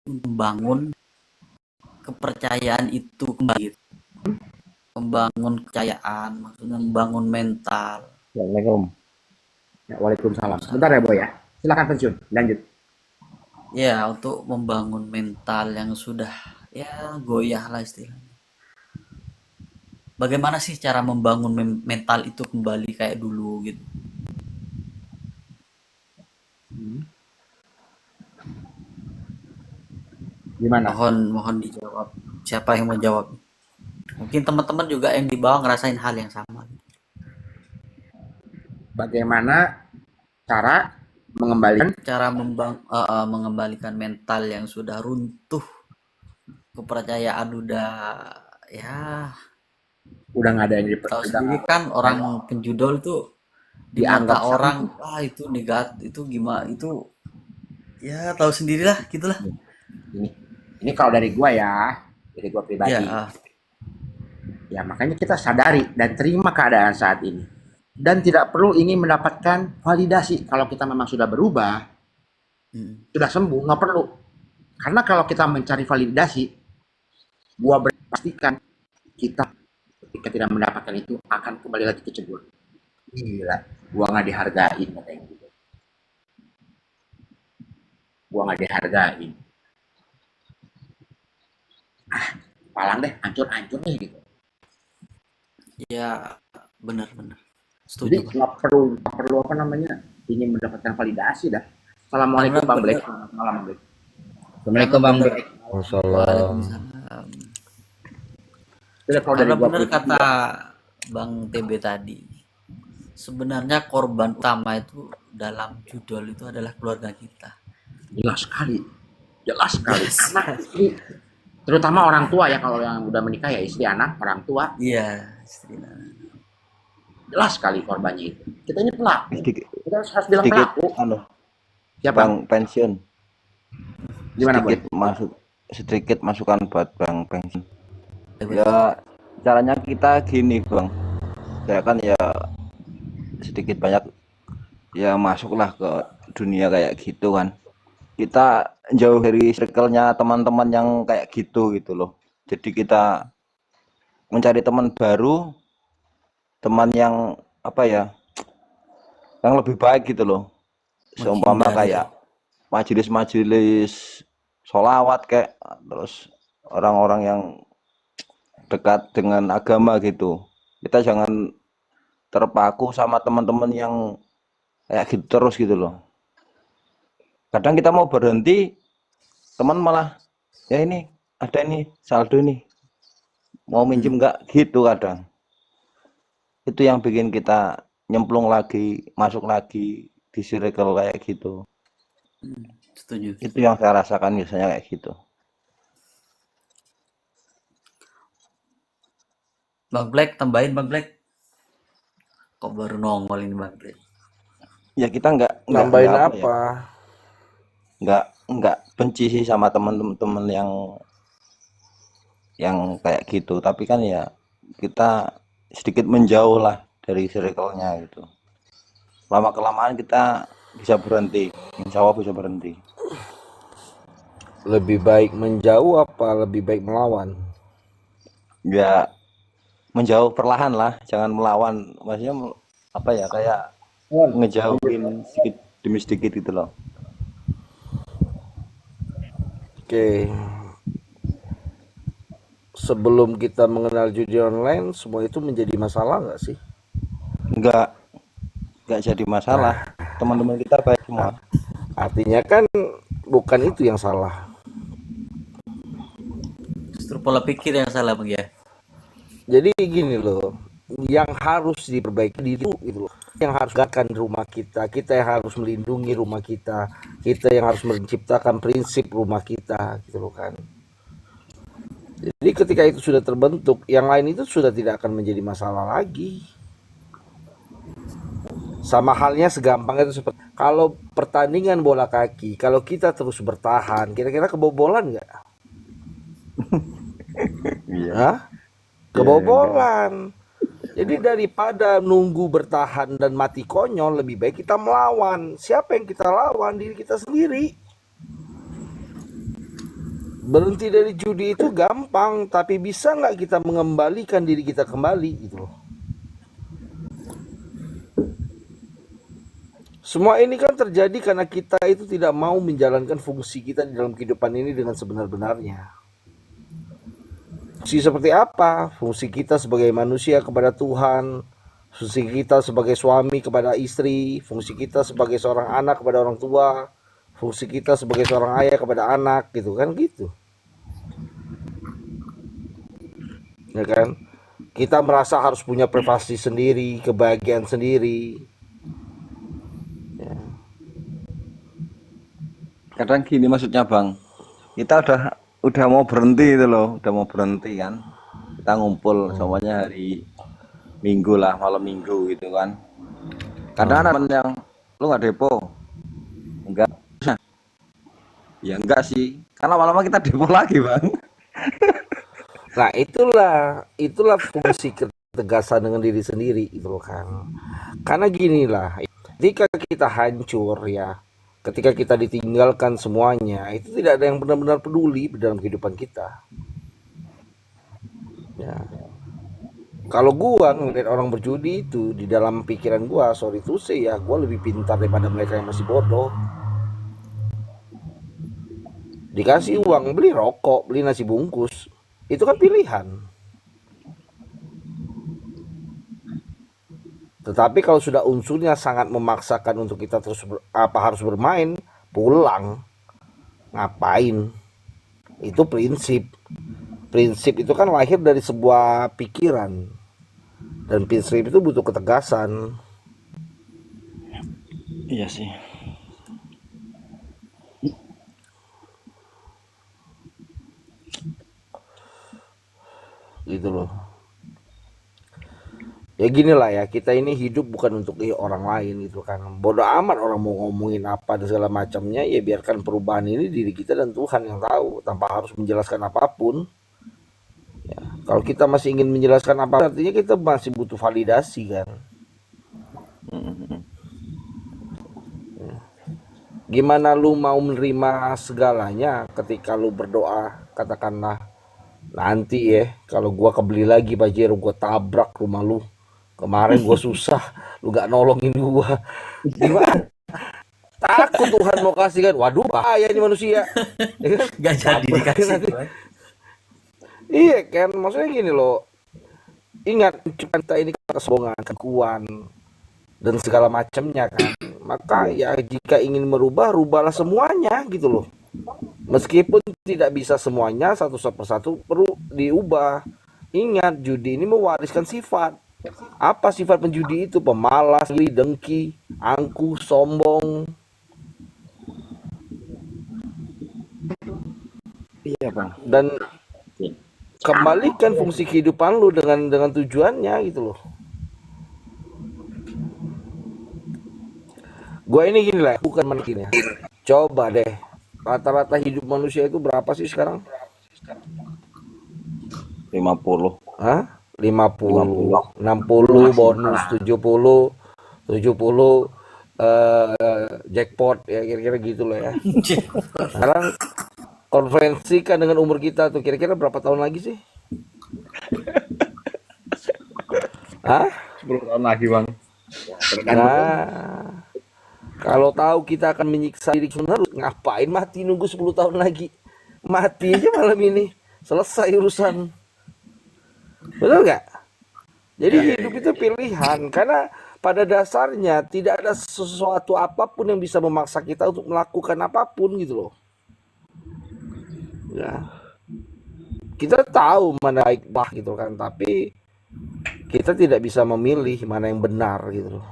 membangun kepercayaan itu kembali, membangun kepercayaan, maksudnya membangun mental. Assalamualaikum. Ya, waalaikumsalam. Bentar ya, Boy ya. Silakan pensiun. Lanjut. Ya, untuk membangun mental yang sudah ya goyah lah istilahnya. Bagaimana sih cara membangun mental itu kembali kayak dulu gitu? Gimana? Mohon dijawab. Siapa yang mau jawab? Mungkin teman-teman juga yang di bawah ngerasain hal yang sama. Bagaimana cara mengembalikan Cara mengembalikan mental yang sudah runtuh, kepercayaan udah ya udah nggak ada yang tahu udah sendiri nggak kan orang ada penjudol tuh di mata dianggap orang, sama. wah itu negatif, itu gimana itu, ya tahu sendirilah gitulah. Ini, ini kalau dari gua Ya, pribadi. Ya makanya kita sadari dan terima keadaan saat ini. Dan tidak perlu ingin mendapatkan validasi. Kalau kita memang sudah berubah, sudah sembuh, nggak perlu. Karena kalau kita mencari validasi, gua pastikan kita ketika tidak mendapatkan itu akan kembali lagi ke cebur. Gila, gua nggak dihargain katanya gitu. Gua nggak dihargain. Palang deh, hancur-hancur deh gitu. ya benar-benar Jadi setuju bang. nggak perlu apa namanya ingin mendapatkan validasi dah. Karena Assalamualaikum Bang Black. benar, Malam Bang Black. karena Assalamualaikum Bang benar. Black. Wassalam. Waalaikumsalam. Jadi kalau dari Karena gua benar pribadi kata ya, Bang TB tadi, sebenarnya korban utama itu dalam judul itu adalah keluarga kita. jelas sekali. Jelas sekali. Jelas. Anak istri, terutama orang tua ya kalau yang udah menikah ya istri anak orang tua Iya, istri. jelas sekali korbannya itu. Kita ini pelaku. Sedikit, Kita harus bilang sedikit, pelaku. Siapa? Bang pensiun. Gimana Boy? Sedikit masukan buat Bang pensiun. Ya caranya kita gini Bang. Saya kan ya sedikit banyak ya masuklah ke dunia kayak gitu kan. Kita jauh dari circle-nya teman-teman yang kayak gitu loh. Jadi kita mencari teman baru, teman yang apa ya, yang lebih baik gitu loh. Seumpama Menghindari. kayak majelis-majelis sholawat kayak, terus orang-orang yang dekat dengan agama gitu. Kita jangan terpaku sama teman-teman yang kayak gitu terus gitu loh. Kadang kita mau berhenti, teman malah ya ini ada ini saldo nih, mau minjem nggak gitu kadang. Itu yang bikin kita nyemplung lagi, masuk lagi di circle kayak gitu. Setuju. Itu yang saya rasakan biasanya kayak gitu. Bang Black, tambahin Bang Black. Kok baru nongol ini Bang Black? Ya kita Nambahin nggak apa? nggak benci sih sama teman-teman yang kayak gitu, tapi kan ya kita sedikit menjauh lah dari circle-nya gitu. Lama kelamaan kita bisa berhenti, insya Allah bisa berhenti. Lebih baik menjauh apa lebih baik melawan? Ya menjauh perlahan lah, jangan melawan. Maksudnya apa ya, kayak ngejauhin sedikit demi sedikit gitu loh. Oke. Sebelum kita mengenal judi online, semua itu menjadi masalah nggak sih? Nggak jadi masalah. Teman-teman kita baik semua. Artinya kan bukan itu yang salah. Justru pola pikir yang salah Bang ya. Jadi gini loh, yang harus diperbaiki diri gitu loh. Yang harus gerakan rumah kita yang harus melindungi rumah kita yang harus menciptakan prinsip rumah kita gitu loh kan. Jadi ketika itu sudah terbentuk, yang lain itu sudah tidak akan menjadi masalah lagi. Sama halnya segampang itu seperti kalau pertandingan bola kaki, kalau kita terus bertahan, kira-kira kebobolan nggak? Iya. Kebobolan. Jadi daripada nunggu bertahan dan mati konyol, lebih baik kita melawan. Siapa yang kita lawan? Diri kita sendiri. Berhenti dari judi itu gampang, tapi bisa nggak kita mengembalikan diri kita kembali gitu loh. Semua ini kan terjadi karena kita itu tidak mau menjalankan fungsi kita di dalam kehidupan ini dengan sebenar-benarnya. Fungsi seperti apa? Fungsi kita sebagai manusia kepada Tuhan, fungsi kita sebagai suami kepada istri, fungsi kita sebagai seorang anak kepada orang tua, fungsi kita sebagai seorang ayah kepada anak, gitu kan gitu. Ya kan? Kita merasa harus punya privasi sendiri, kebahagiaan sendiri. Ya. Kadang gini maksudnya Bang, kita udah mau berhenti itu loh, udah mau berhenti kan. Kita ngumpul semuanya hari Minggu lah, malam Minggu gitu kan. Kadang ada temen yang lu nggak depo, enggak, ya enggak sih, karena lama-lama kita depo lagi Bang. Nah, itulah fungsi ketegasan dengan diri sendiri itu loh kan. Karena ginilah, ketika kita hancur ya, ketika kita ditinggalkan semuanya, itu tidak ada yang benar-benar peduli dalam kehidupan kita. Ya. Kalau gua ngeliat orang berjudi itu di dalam pikiran gua, sorry to say ya, gua lebih pintar daripada mereka yang masih bodoh. Dikasih uang beli rokok, beli nasi bungkus, itu kan pilihan. Tetapi kalau sudah unsurnya sangat memaksakan untuk kita terus harus bermain, pulang, ngapain? Itu prinsip. Prinsip itu kan lahir dari sebuah pikiran. Dan prinsip itu butuh ketegasan. Iya sih. Gitu loh. Ya gini lah ya, kita ini hidup bukan untuk orang lain gitu kan. Bodoh amat orang mau ngomongin apa dan segala macamnya, ya biarkan perubahan ini diri kita dan Tuhan yang tahu, tanpa harus menjelaskan apapun. Ya, kalau kita masih ingin menjelaskan apa, artinya kita masih butuh validasi kan. Ya. Gimana lu mau menerima segalanya ketika lu berdoa, katakanlah nanti ya kalau gua kebeli lagi Pajero, gua tabrak rumah lu. Kemarin gua susah, lu gak nolongin gua. Gimana? Takut Tuhan mau kasih kan. Waduh, bahaya nih manusia. Ya kan? Gak jadi Tabrak dikasih nanti. Bang. Iya kan, maksudnya gini loh. Ingat, kita ini kesombongan, kekuatan dan segala macamnya kan. Maka ya jika ingin merubah, rubahlah semuanya gitu loh. Meskipun tidak bisa semuanya satu persatu perlu diubah. Ingat, judi ini mewariskan sifat. Apa sifat penjudi itu? Pemalas, dengki, angkuh, sombong. Iya Bang. Dan kembalikan fungsi kehidupan lu dengan tujuannya gitu loh. Gua ini gini lah, bukan makin ya. Coba deh, rata-rata hidup manusia itu berapa sih sekarang? 50. Hah? 50, 60, bonus 70, 70 jackpot ya kira-kira gitu loh ya. Sekarang konferensikan dengan umur kita tuh kira-kira berapa tahun lagi sih? Hah? 10 tahun lagi Bang. Nah, kalau tahu kita akan menyiksa diri menerus, ngapain mati nunggu 10 tahun lagi? Mati aja malam ini, selesai urusan. Betul nggak? Jadi hidup itu pilihan, karena pada dasarnya tidak ada sesuatu apapun yang bisa memaksa kita untuk melakukan apapun gitu loh. Ya. Kita tahu mana baik bah gitu kan, tapi kita tidak bisa memilih mana yang benar gitu loh.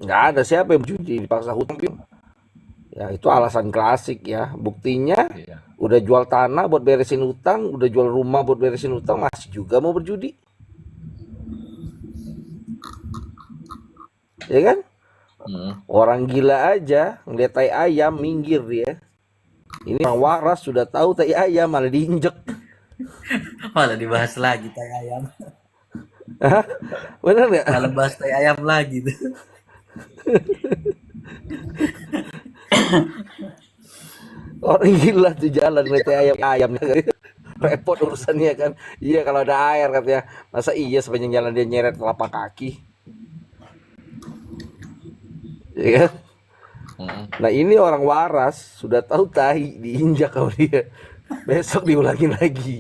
Nggak ada siapa yang judi dipaksa hutang. Ya itu alasan klasik ya. Buktinya udah jual tanah buat beresin hutang, udah jual rumah buat beresin hutang, masih juga mau berjudi. Ya kan? Orang gila aja ngeliat tai ayam minggir dia. Ini orang waras sudah tahu tai ayam malah diinjek. Malah dibahas lagi tai ayam. Bener nggak? Malah bahas tai ayam lagi tuh. Orang gila tuh jalan ngeliat ayam repot urusannya kan. Iya kalau ada air katanya. Masa iya sepanjang jalan dia nyeret telapak kaki? Ya kan? Nah ini orang waras sudah tahu tahi diinjak sama dia. Besok diulangi lagi.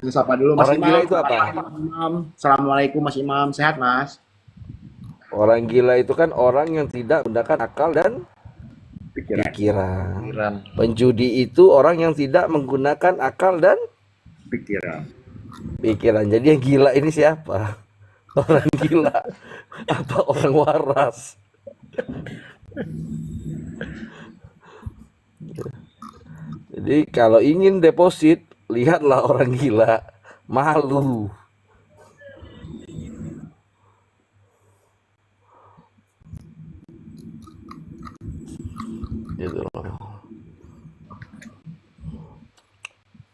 Terus apa dulu Mas Orang Imam? gila itu apa? Imam. Assalamualaikum Mas Imam, sehat Mas? Orang gila itu kan orang yang tidak menggunakan akal dan Pikiran. pikiran. Penjudi itu orang yang tidak menggunakan akal dan Pikiran. pikiran. Jadi yang gila ini siapa? Orang gila apa orang waras? Jadi kalau ingin deposit, lihatlah orang gila. Malu. Gitu loh.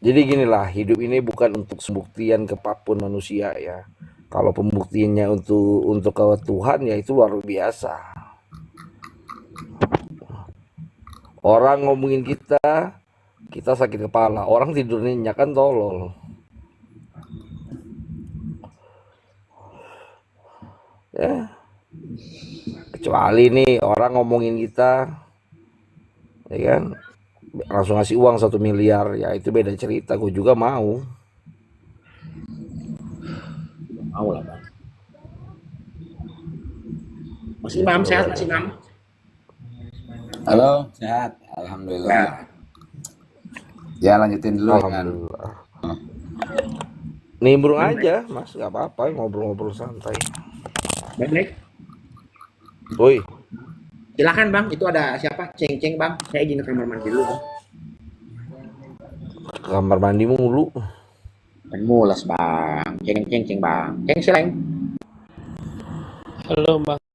Jadi ginilah, hidup ini bukan untuk pembuktian keapapun manusia ya. Kalau pembuktiannya untuk ke Tuhan ya itu luar biasa. Orang ngomongin kita sakit kepala. Orang tidur nyenyak kan tolol. Ya. Kecuali nih orang ngomongin kita, ya kan, langsung ngasih uang 1 miliar, ya itu beda cerita. Gue juga mau. Mau lah Bang. Mas Imam, sehat Mas Imam? Halo, sehat. Alhamdulillah. Ya, lanjutin dulu kan. Alhamdulillah. Nimbrung aja, Mas, nggak apa-apa, ngobrol-ngobrol santai. Baik. Woi, Silakan Bang, itu ada siapa? Ceng-ceng Bang. Saya izin ke kamar mandi dulu Bang. kamar mandi mulu. Dan mulas Bang. Ceng-ceng Bang. Ceng sileng. Halo Bang.